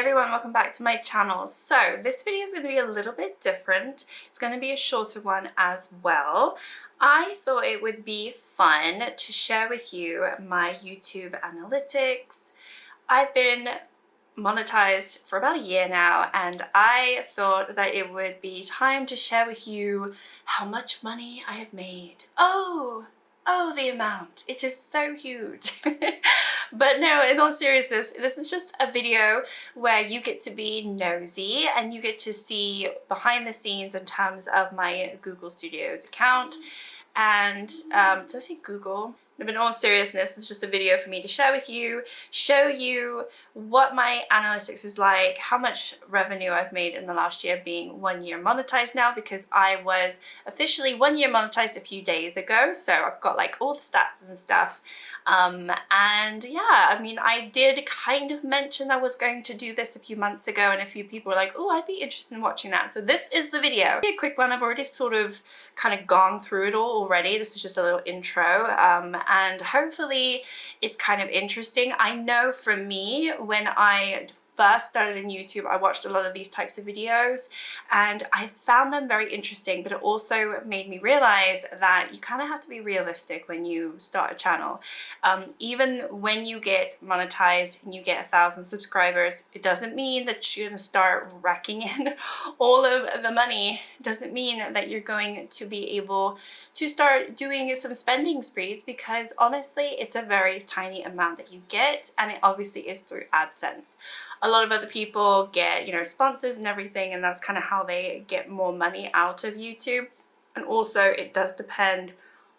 everyone, welcome back to my channel. So this video is going to be a little bit different. It's going to be a shorter one as well. I thought it would be fun to share with you my YouTube analytics. I've been monetized for about a year now, and I thought that it would be time to share with you how much money I have made. Oh, the amount. It is so huge. But no, in all seriousness, this is just a video where you get to be nosy and you get to see behind the scenes in terms of my Google Studios account. And did I say Google? But in all seriousness, it's just a video for me to share with you, show you what my analytics is like, how much revenue I've made in the last year, being 1 year monetized now, because I was officially 1 year monetized a few days ago. So I've got like all the stats and stuff. And yeah, I mean, I did kind of mention I was going to do this a few months ago, and a few people were like, oh, I'd be interested in watching that. So this is the video. It'll be a quick one. I've already sort of kind of gone through it all already. This is just a little intro, and hopefully it's kind of interesting. I know for me, when I first started in YouTube, I watched a lot of these types of videos and I found them very interesting, but it also made me realize that you kind of have to be realistic when you start a channel. Even when you get monetized and you get 1,000 subscribers, it doesn't mean that you're going to start racking in all of the money. It doesn't mean that you're going to be able to start doing some spending sprees, because honestly, it's a very tiny amount that you get, and it obviously is through AdSense. A lot of other people get, you know, sponsors and everything, and that's kind of how they get more money out of YouTube. And also it does depend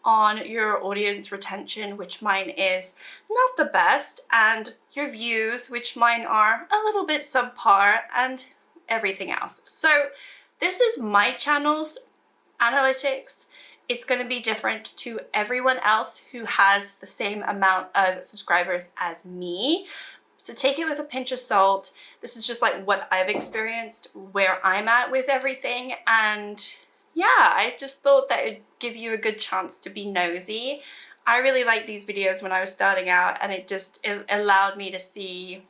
on your audience retention, which mine is not the best, and your views, which mine are a little bit subpar, and everything else. So this is my channel's analytics. It's going to be different to everyone else who has the same amount of subscribers as me. So take it with a pinch of salt. This is just like what I've experienced, where I'm at with everything. And yeah, I just thought that it'd give you a good chance to be nosy. I really liked these videos when I was starting out, and it allowed me to see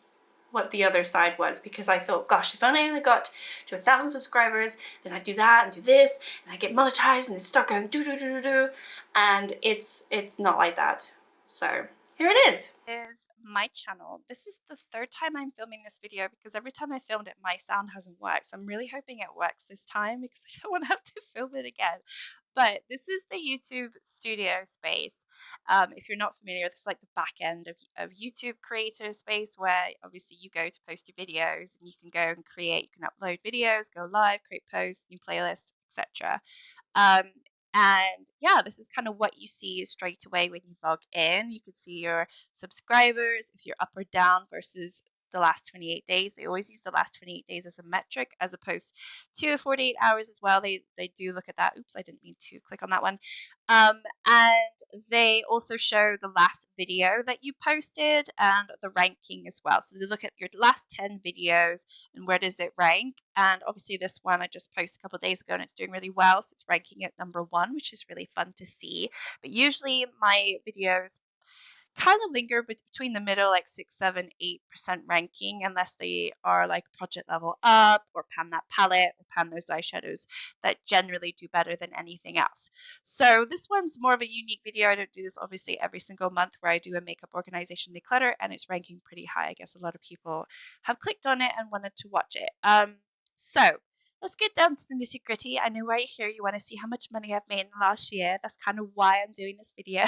what the other side was, because I thought, gosh, if I only got to 1,000 subscribers, then I do that and do this, and I get monetized, and it start going do. And it's not like that. So here it is my channel. This is the third time I'm filming this video, because every time I filmed it, my sound hasn't worked. So I'm really hoping it works this time, because I don't want to have to film it again. But this is the YouTube studio space. If you're not familiar, this is like the back end of YouTube creator space, where obviously you go to post your videos, and you can go and create, you can upload videos, go live, create posts, new playlist, etc. And yeah, this is kind of what you see straight away when you log in. You can see your subscribers, if you're up or down versus the last 28 days. They always use the last 28 days as a metric, as opposed to the 48 hours as well. They do look at that. Oops, I didn't mean to click on that one. And they also show the last video that you posted and the ranking as well. So they look at your last 10 videos and where does it rank. And obviously this one I just posted a couple of days ago, and it's doing really well. So it's ranking at #1, which is really fun to see. But usually my videos kind of linger between the middle, like 6, 7, 8% ranking, unless they are like project level up, or pan that palette, or pan those eyeshadows that generally do better than anything else. So this one's more of a unique video. I don't do this obviously every single month, where I do a makeup organization declutter, and it's ranking pretty high. I guess a lot of people have clicked on it and wanted to watch it. So let's get down to the nitty gritty. I know right here you want to see how much money I've made in the last year. That's kind of why I'm doing this video.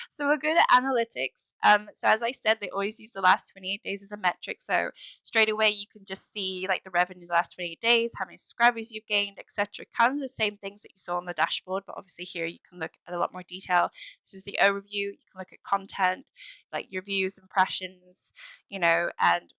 So we'll go to analytics. So as I said, they always use the last 28 days as a metric. So straight away you can just see like the revenue the last 28 days, how many subscribers you've gained, etc. Kind of the same things that you saw on the dashboard, but obviously here you can look at a lot more detail. This is the overview. You can look at content, like your views, impressions, you know, and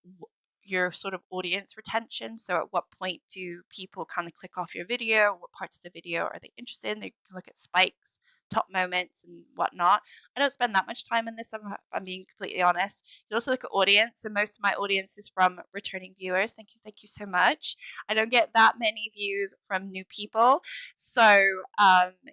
your sort of audience retention. So at what point do people kind of click off your video? What parts of the video are they interested in? They can look at spikes, top moments, and whatnot. I don't spend that much time in this, I'm being completely honest. You also look at audience, and most of my audience is from returning viewers. Thank you so much. I don't get that many views from new people. So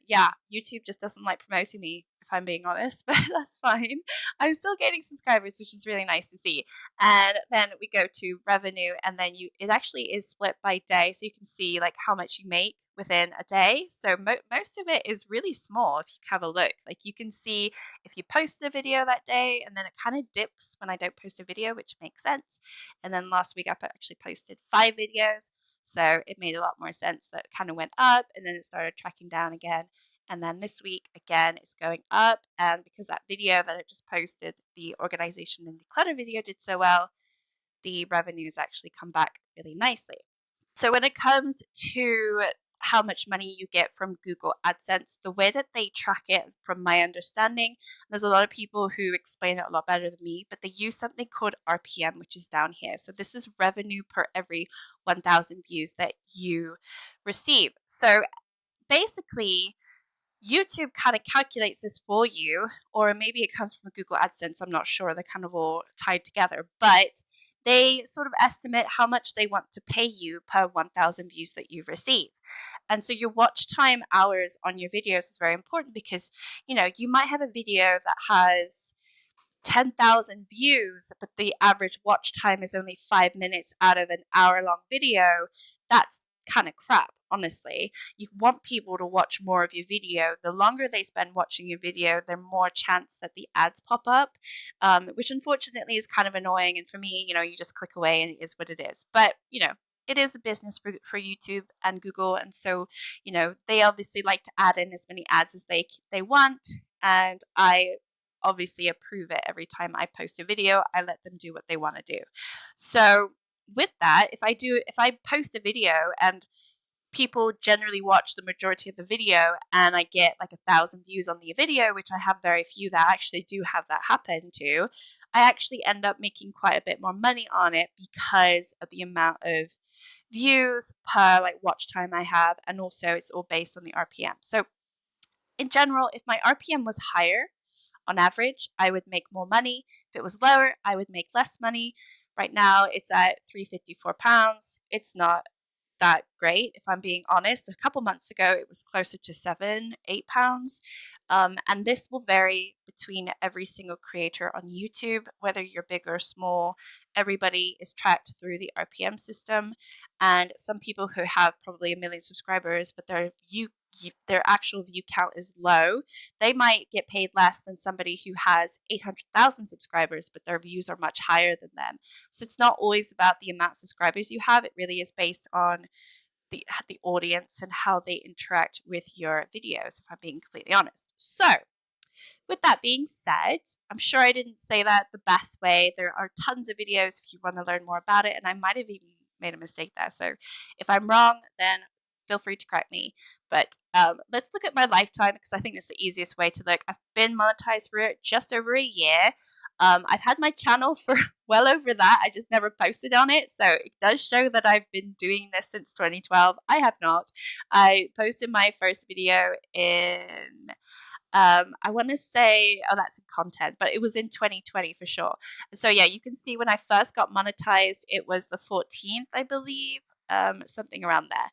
yeah, YouTube just doesn't like promoting me, if I'm being honest, but that's fine. I'm still gaining subscribers, which is really nice to see. And then we go to revenue, and then it actually is split by day, so you can see like how much you make within a day. So most of it is really small if you have a look. Like you can see if you post a video that day, and then it kind of dips when I don't post a video, which makes sense. And then last week I actually posted 5 videos, so it made a lot more sense that it kind of went up and then it started tracking down again. And then this week, again, it's going up. And because that video that I just posted, the organization and declutter video, did so well, the revenues actually come back really nicely. So when it comes to how much money you get from Google AdSense, the way that they track it, from my understanding, there's a lot of people who explain it a lot better than me, but they use something called RPM, which is down here. So this is revenue per every 1,000 views that you receive. So basically, YouTube kind of calculates this for you, or maybe it comes from Google AdSense. I'm not sure. They're kind of all tied together, but they sort of estimate how much they want to pay you per 1,000 views that you receive. And so your watch time hours on your videos is very important because, you know, you might have a video that has 10,000 views, but the average watch time is only 5 minutes out of an hour-long video. That's kind of crap, honestly. You want people to watch more of your video. The longer they spend watching your video, the more chance that the ads pop up, which unfortunately is kind of annoying. And for me, you know, you just click away and it is what it is. But, you know, it is a business for YouTube and Google. And so, you know, they obviously like to add in as many ads as they want. And I obviously approve it every time I post a video. I let them do what they want to do. So with that, if I post a video and people generally watch the majority of the video and I get like 1,000 views on the video, which I have very few that actually do have that happen to, I actually end up making quite a bit more money on it because of the amount of views per like watch time I have, and also it's all based on the RPM. So in general, if my RPM was higher, on average, I would make more money. If it was lower, I would make less money. Right now, it's at £354. It's not that great, if I'm being honest. A couple months ago, it was closer to £7, £8. And this will vary between every single creator on YouTube, whether you're big or small. Everybody is tracked through the RPM system. And some people who have probably 1 million subscribers, but their actual view count is low, they might get paid less than somebody who has 800,000 subscribers, but their views are much higher than them. So it's not always about the amount of subscribers you have. It really is based on the audience and how they interact with your videos, if I'm being completely honest. So with that being said, I'm sure I didn't say that the best way. There are tons of videos if you want to learn more about it, and I might have even made a mistake there. So if I'm wrong, then feel free to correct me. But let's look at my lifetime, because I think it's the easiest way to look. I've been monetized for just over a year. I've had my channel for well over that. I just never posted on it. So it does show that I've been doing this since 2012. I have not. I posted my first video in I want to say, oh, that's in content, but it was in 2020 for sure. And so yeah, you can see when I first got monetized, it was the 14th, I believe, something around there.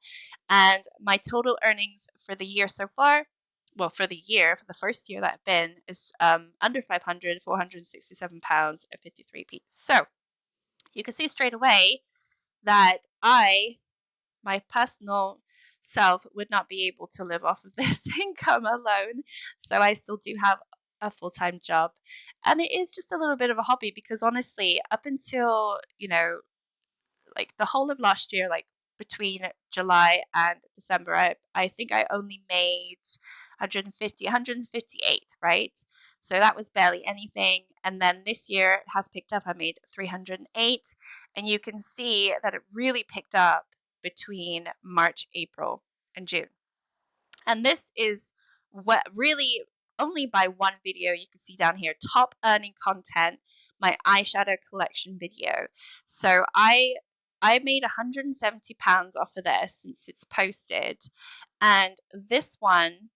And my total earnings for the year so far, well, for the first year that I've been, is under 500, £467 and 53p. So you can see straight away that my personal self would not be able to live off of this income alone. So I still do have a full-time job, and it is just a little bit of a hobby, because honestly, up until, you know, like the whole of last year, like between July and December, I think I only made 158, right? So that was barely anything. And then this year it has picked up. I made 308, and you can see that it really picked up between March, April, and June. And this is what really only by one video. You can see down here, top earning content, my eyeshadow collection video. So I made £170 off of this since it's posted, and this one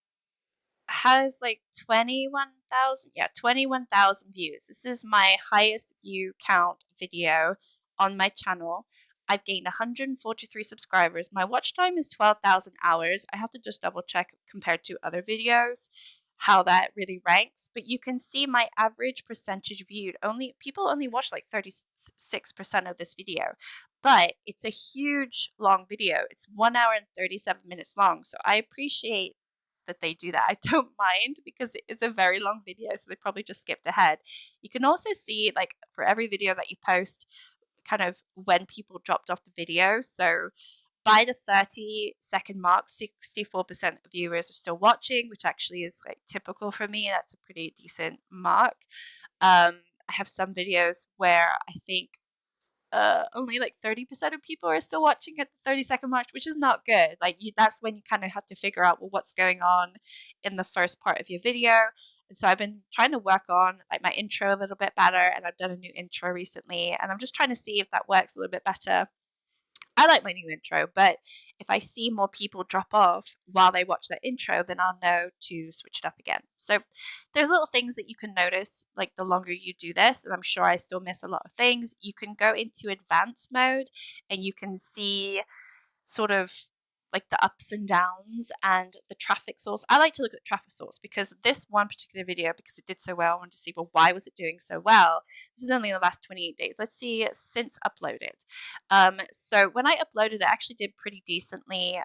has like 21,000 views. This is my highest view count video on my channel. I've gained 143 subscribers. My watch time is 12,000 hours. I have to just double check compared to other videos how that really ranks, but you can see my average percentage viewed. People only watch like 36% of this video, but it's a huge long video. It's 1 hour and 37 minutes long. So I appreciate that they do that. I don't mind because it is a very long video, so they probably just skipped ahead. You can also see, like, for every video that you post, kind of when people dropped off the video. So by the 30-second mark, 64% of viewers are still watching, which actually is like typical for me. That's a pretty decent mark. I have some videos where I think only like 30% of people are still watching at the 30-second mark, which is not good. Like, that's when you kind of have to figure out, well, what's going on in the first part of your video. And so I've been trying to work on like my intro a little bit better, and I've done a new intro recently, and I'm just trying to see if that works a little bit better. I like my new intro, but if I see more people drop off while they watch that intro, then I'll know to switch it up again. So there's little things that you can notice, like the longer you do this, and I'm sure I still miss a lot of things. You can go into advanced mode and you can see sort of like the ups and downs and the traffic source. I like to look at traffic source because this one particular video, because it did so well, I wanted to see, well, why was it doing so well? This is only in the last 28 days. Let's see since uploaded. So when I uploaded, it actually did pretty decently.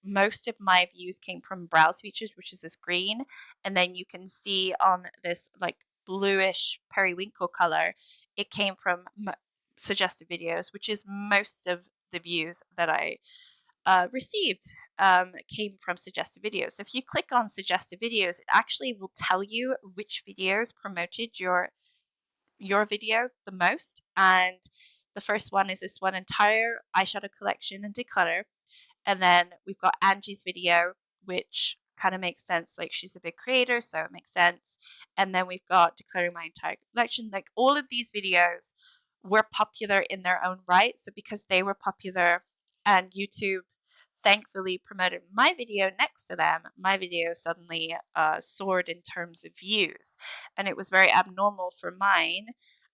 Most of my views came from browse features, which is this green. And then you can see on this like bluish periwinkle color, it came from suggested videos, which is most of the views that I received came from suggested videos. So if you click on suggested videos, it actually will tell you which videos promoted your video the most. And the first one is this one, entire eyeshadow collection and declutter. And then we've got Angie's video, which kind of makes sense. Like, she's a big creator, so it makes sense. And then we've got decluttering my entire collection. Like, all of these videos were popular in their own right. So because they were popular and YouTube thankfully promoted my video next to them, my video suddenly soared in terms of views, and it was very abnormal for mine.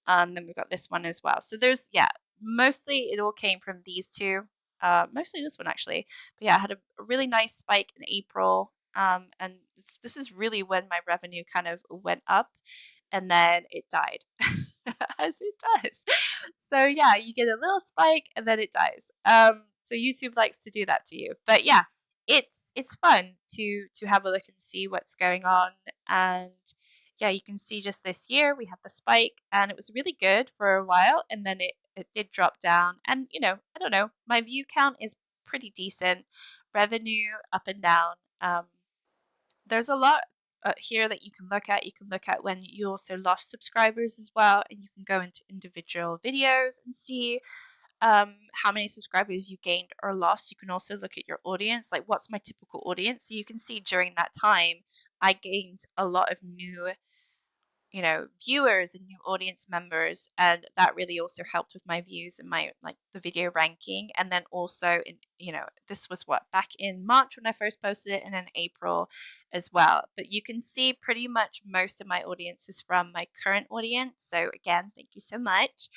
Then we've got this one as well. So there's, yeah, mostly it all came from these two, mostly this one actually. But yeah, I had a really nice spike in April, and this is really when my revenue kind of went up, and then it died. As it does. So yeah, you get a little spike and then it dies. So YouTube likes to do that to you. But yeah, it's fun to have a look and see what's going on. And yeah, you can see just this year we had the spike and it was really good for a while, and then it did drop down. And you know, I don't know, my view count is pretty decent. Revenue up and down. There's a lot here that you can look at. You can look at when you also lost subscribers as well, and you can go into individual videos and see how many subscribers you gained or lost. You can also look at your audience, like what's my typical audience. So you can see during that time, I gained a lot of new, you know, viewers and new audience members, and that really also helped with my views and my, like, the video ranking. And then also in, you know, this was what, back in March when I first posted it, and in April as well. But you can see pretty much most of my audience is from my current audience, so again, thank you so much.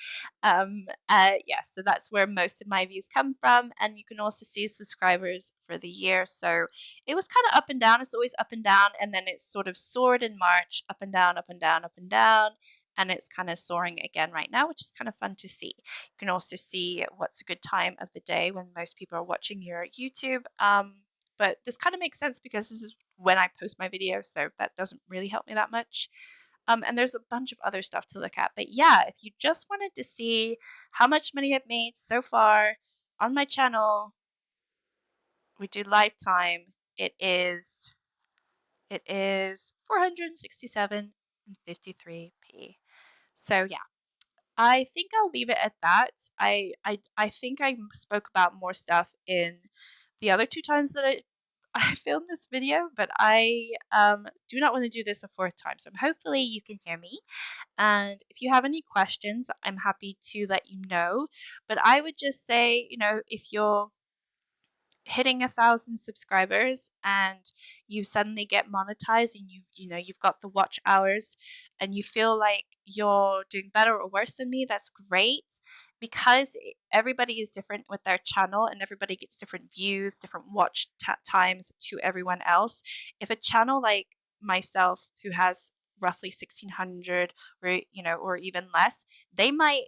Yeah, so that's where most of my views come from. And you can also see subscribers for the year. So it was kind of up and down. It's always up and down, and then it's sort of soared in March, up and down, up and down, up and down, and it's kind of soaring again right now, which is kind of fun to see. You can also see what's a good time of the day when most people are watching your YouTube. But this kind of makes sense because this is when I post my videos, so that doesn't really help me that much. And there's a bunch of other stuff to look at. But yeah, if you just wanted to see how much money I've made so far on my channel, we do lifetime. It is 467.53p. So yeah, I think I'll leave it at that. I think I spoke about more stuff in the other two times that I filmed this video, but I do not want to do this a fourth time. So hopefully you can hear me. And if you have any questions, I'm happy to let you know. But I would just say, you know, if you're hitting 1,000 subscribers and you suddenly get monetized, and you know you've got the watch hours and you feel like you're doing better or worse than me, that's great, because everybody is different with their channel and everybody gets different views, different watch times to everyone else. If a channel like myself who has roughly 1,600 or or even less, they might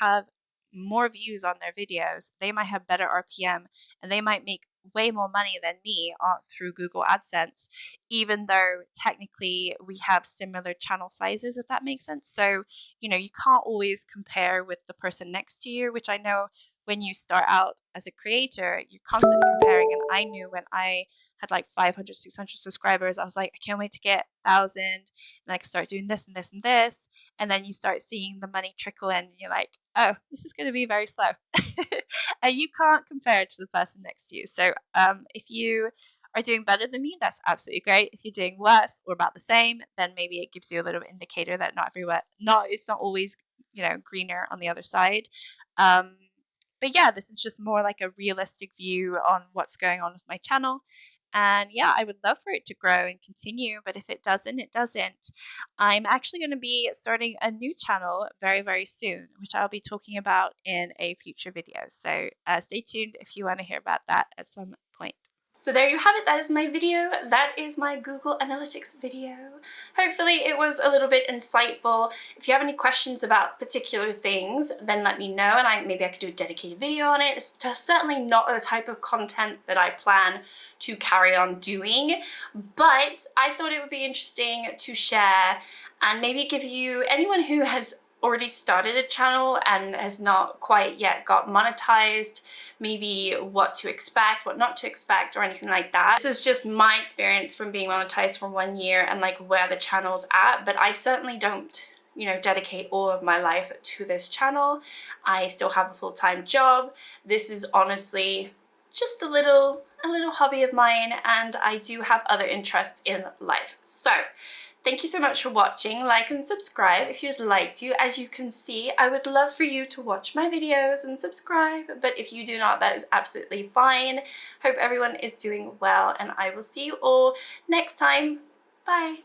have more views on their videos, they might have better RPM, and they might make way more money than me through Google AdSense, even though technically we have similar channel sizes, if that makes sense. So, you can't always compare with the person next to you, which I know when you start out as a creator, you're constantly comparing. And I knew when I had like 500, 600 subscribers, I was like, I can't wait to get 1,000 and I can start doing this and this and this. And then you start seeing the money trickle in and you're like, oh, this is going to be very slow. And you can't compare it to the person next to you. So if you are doing better than me, that's absolutely great. If you're doing worse or about the same, then maybe it gives you a little indicator that it's not always, greener on the other side. But yeah, this is just more like a realistic view on what's going on with my channel. And yeah, I would love for it to grow and continue, but if it doesn't, it doesn't. I'm actually going to be starting a new channel very, very soon, which I'll be talking about in a future video. So stay tuned if you want to hear about that at some point. So there you have it, that is my video. That is my Google Analytics video. Hopefully it was a little bit insightful. If you have any questions about particular things, then let me know and maybe I could do a dedicated video on it. It's certainly not the type of content that I plan to carry on doing, but I thought it would be interesting to share and maybe give you, anyone who has already started a channel and has not quite yet got monetized, maybe what to expect, what not to expect, or anything like that. This is just my experience from being monetized for 1 year and like where the channel's at, but I certainly don't dedicate all of my life to this channel. I still have a full-time job. This is honestly just a little hobby of mine, and I do have other interests in life. So thank you so much for watching. Like and subscribe if you'd like to. As you can see, I would love for you to watch my videos and subscribe, but if you do not, that is absolutely fine. Hope everyone is doing well, and I will see you all next time. Bye.